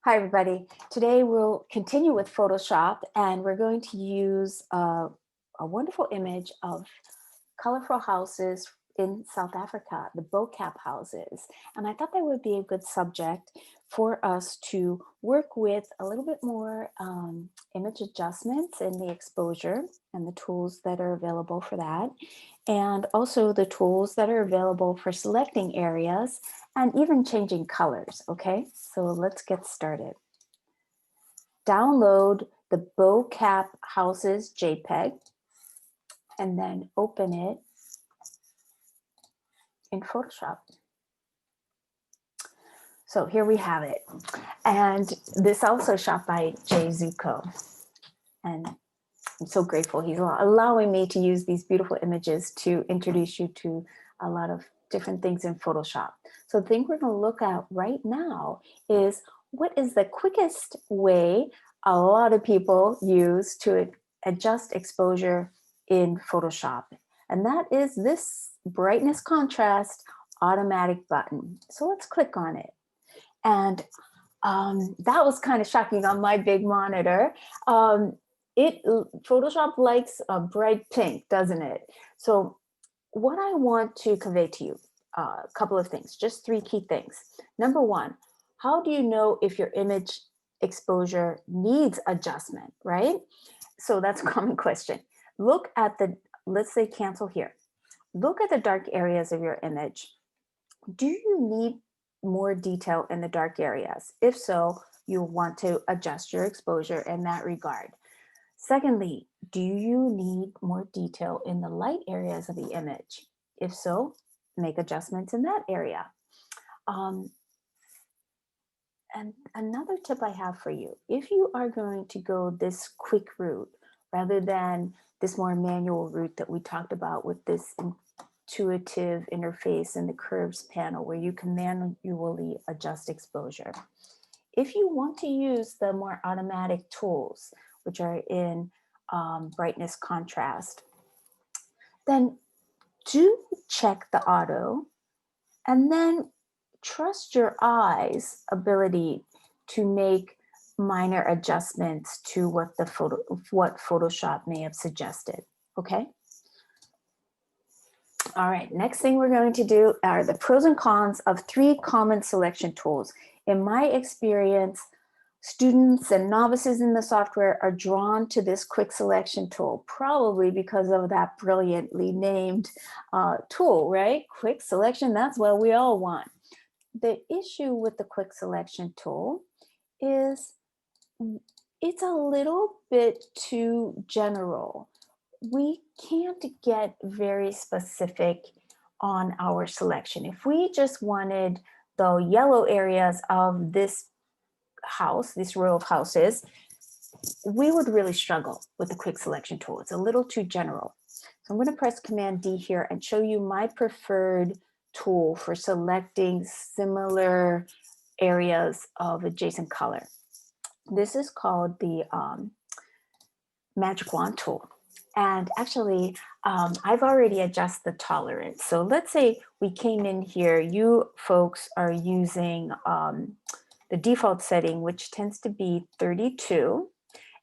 Hi, everybody. Today we'll continue with Photoshop and we're going to use a wonderful image of colorful houses in South Africa, the bocap houses. And I thought that would be a good subject for us to work with a little bit more image adjustments in the exposure and the tools that are available for that. And also the tools that are available for selecting areas and even changing colors, okay? So let's get started. Download the bocap houses JPEG and then open it in Photoshop. So here we have it. And this also shot by Jay Zuko. And I'm so grateful he's allowing me to use these beautiful images to introduce you to a lot of different things in Photoshop. So the thing we're going to look at right now is what is the quickest way a lot of people use to adjust exposure in Photoshop. And that is this brightness contrast automatic button. So let's click on it. And that was kind of shocking on my big monitor. Photoshop likes a bright pink, doesn't it? So what I want to convey to you, a couple of things, just three key things. Number one, how do you know if your image exposure needs adjustment, right? So that's a common question. Look at let's say cancel here. Look at the dark areas of your image. Do you need more detail in the dark areas? If so, you'll want to adjust your exposure in that regard. Secondly, do you need more detail in the light areas of the image? If so, make adjustments in that area. And another tip I have for you, if you are going to go this quick route rather than this more manual route that we talked about with this intuitive interface in the curves panel where you can manually adjust exposure. If you want to use the more automatic tools, which are in brightness contrast, then do check the auto and then trust your eye's ability to make minor adjustments to what Photoshop may have suggested, okay? All right, next thing we're going to do are the pros and cons of 3 common selection tools. In my experience, students and novices in the software are drawn to this quick selection tool, probably because of that brilliantly named tool, right? Quick selection, that's what we all want. The issue with the quick selection tool is it's a little bit too general. We can't get very specific on our selection. If we just wanted the yellow areas of this house, this row of houses, we would really struggle with the quick selection tool. It's a little too general. So I'm going to press Command D here and show you my preferred tool for selecting similar areas of adjacent color. This is called the Magic Wand tool. And actually, I've already adjusted the tolerance. So let's say we came in here, you folks are using the default setting, which tends to be 32.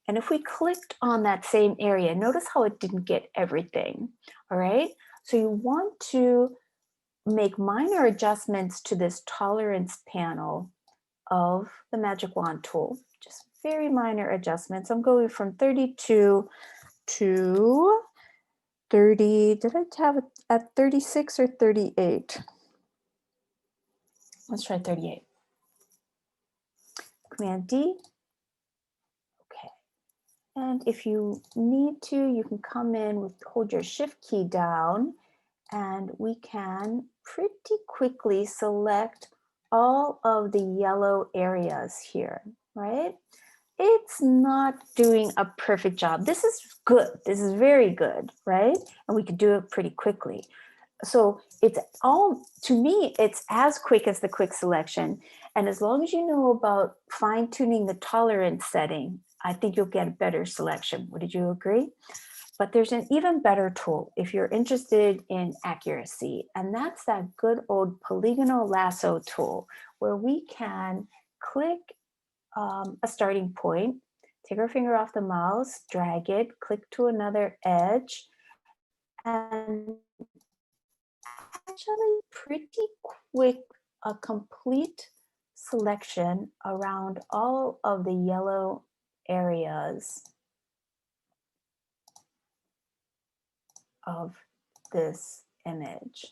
And if we clicked on that same area, notice how it didn't get everything, all right? So you want to make minor adjustments to this tolerance panel of the Magic Wand tool, just very minor adjustments. I'm going from 32 to 30, did I have it at 36 or 38? Let's try 38. Command D. Okay. And if you need to, you can come in with, hold your Shift key down, and we can pretty quickly select all of the yellow areas here, right? It's not doing a perfect job. This is good. This is very good, right? And we could do it pretty quickly. So it's all, to me, it's as quick as the quick selection. And as long as you know about fine tuning the tolerance setting, I think you'll get a better selection. Would you agree? But there's an even better tool if you're interested in accuracy, and that's that good old polygonal lasso tool where we can click a starting point. Take our finger off the mouse, drag it, click to another edge, and actually pretty quick, a complete selection around all of the yellow areas of this image.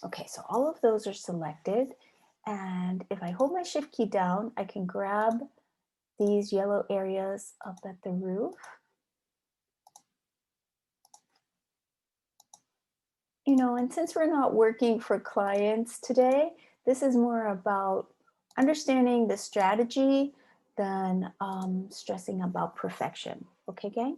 Okay, so all of those are selected. And if I hold my shift key down, I can grab these yellow areas up at the roof. You know, and since we're not working for clients today, this is more about understanding the strategy than stressing about perfection. Okay, gang?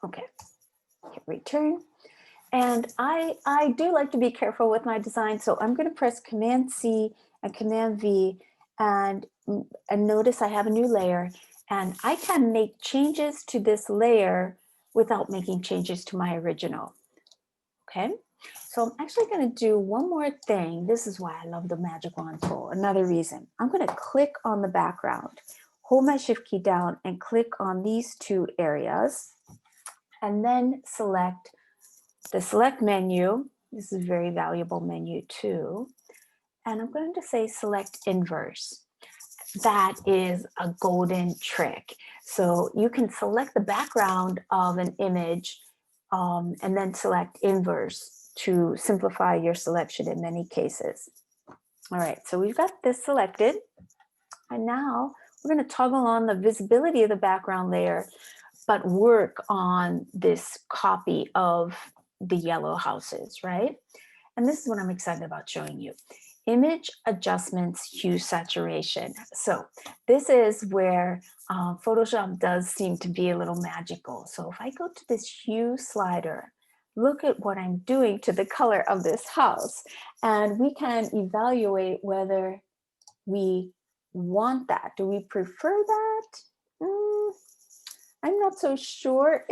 Okay, hit return. And I do like to be careful with my design, so I'm going to press Command C and Command V, and notice I have a new layer, and I can make changes to this layer without making changes to my original. Okay, so I'm actually going to do one more thing. This is why I love the Magic Wand tool. Another reason. I'm going to click on the background, hold my shift key down, and click on these two areas, and then select the select menu. This is a very valuable menu too. And I'm going to say select inverse. That is a golden trick. So you can select the background of an image and then select inverse to simplify your selection in many cases. All right, so we've got this selected. And now we're going to toggle on the visibility of the background layer, but work on this copy of the yellow houses, right? And this is what I'm excited about showing you. Image adjustments, hue saturation. So this is where Photoshop does seem to be a little magical. So if I go to this hue slider, look at what I'm doing to the color of this house. And we can evaluate whether we want that. Do we prefer that? I'm not so sure.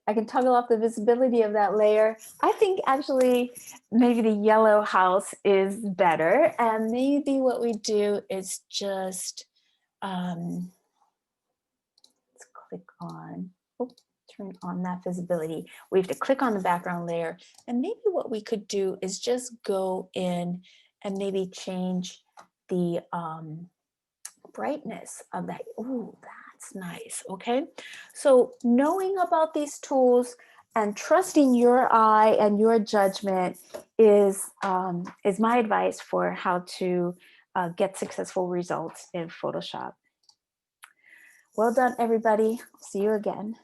I can toggle off the visibility of that layer. I think actually maybe the yellow house is better. And maybe what we do is just, let's click on, turn on that visibility. We have to click on the background layer. And maybe what we could do is just go in and maybe change the brightness of that. Ooh, that's nice. Okay, so knowing about these tools and trusting your eye and your judgment is my advice for how to get successful results in Photoshop. Well done, everybody. See you again.